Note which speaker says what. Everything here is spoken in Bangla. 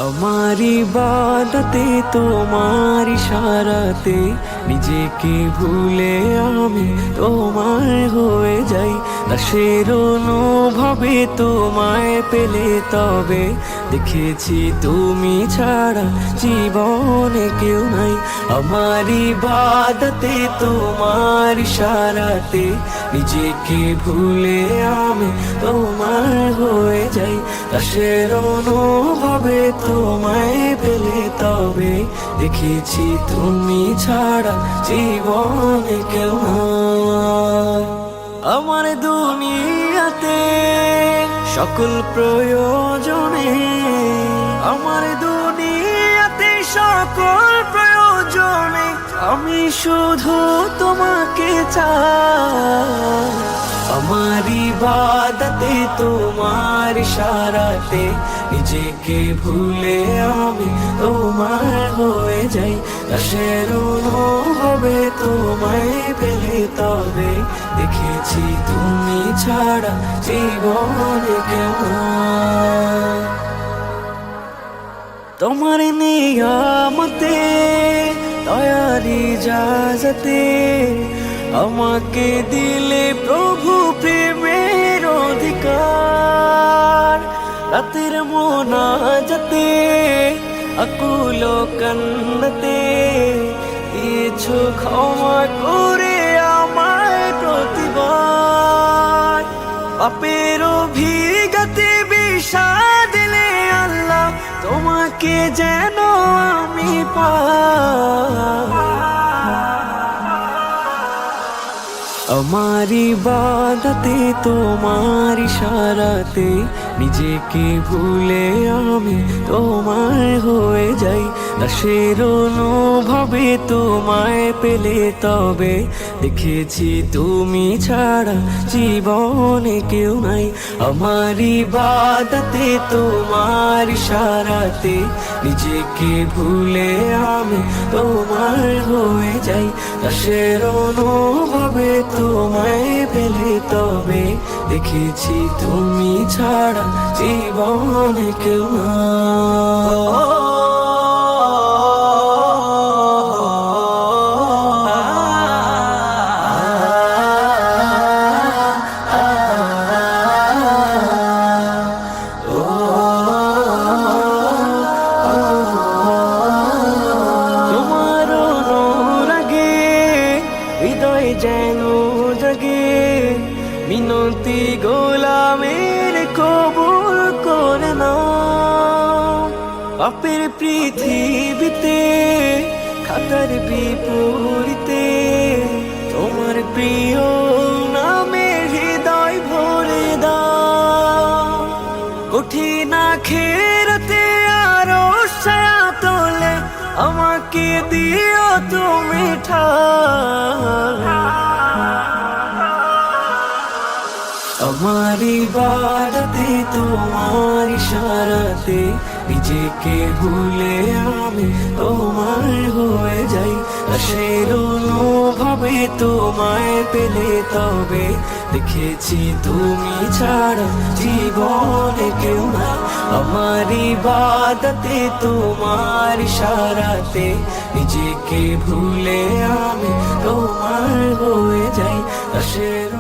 Speaker 1: আমার ইবাদতে তোমার ইশারাতে নিজেকে ভুলে আমি তোমার হয়ে যাই। দাসের অনুভবে তোমায় পেলে তবে দেখেছি তুমি ছাড়া জীবনে কেউ নাই। আমার ইবাদতে তোমার ইশারাতে নিজেকে ভুলে আমি তোমার হয়ে যাই। দাসের অনুভবে তোমায় পেলে তবে দেখেছি তুমি ছাড়া জীবনে কেউ নাই। আমার দুনিয়াতে সকল প্রয়োজনে, আমার দুনিয়াতে সকল প্রয়োজনে আমি শুধু তোমাকে চাই। আমার ইবাদতে তোমার ইশারাতে নিজেকে ভুলে আমি তোমার হয়ে যাই। দাসের অনুভবে তোমায় পেলে তবে দেখেছি তুমি ছাড়া জীবনে কেউ নাই। তোমার নিয়ামতে দয়ার ইজাজতে আমাকে দিলে প্রভু প্রেমের অধিকার। রাতের মোনাজাতে আকুল কান্নাতে দিয়েছো ক্ষমা করে আমায় প্রতিবার। পাপের অভিজ্ঞাতে বিষাদ দিলে আল্লাহ তোমাকে যেন আমি পাই। আমার ইবাদতে তোমার ইশারাতে নিজেকে ভুলে আমি তোমার হয়ে যাই। দাসের অনুভবে তোমায় পেলে তবে দেখেছি তুমি ছাড়া জীবনে কেউ নাই। আমার ইবাদতে তোমার ইশারাতে নিজেকে ভুলে আমি তোমার হয়ে যাই। দাসের অনুভবে তোমায় পেলে তবে দেখেছি তুমি ছাড়া জীবনে কেউ নাই। হৃদয় যেন জাগে মিনতি গোলামের কবুল করে নাও। পাপের পৃথিবীতে খাতার বিপরীতে তোমার প্রিয় নামে হৃদয় ভরে দাও। কঠিন আখিরাতে আরো ছায়া তোলে আমাকে দিও তুমি ঠাই। আমার ইবাদতে তোমার ইশারাতে নিজেকে ভুলে আমি তোমার হয়ে যাই। দাসের অনুভবে তোমায় পেলে তবে দেখেছি তুমি ছাড়া জীবনে কেউ নাই। আমার ইবাদতে তোমার ইশারাতে নিজেকে ভুলে আমি তোমার হয়ে যাই। দাসের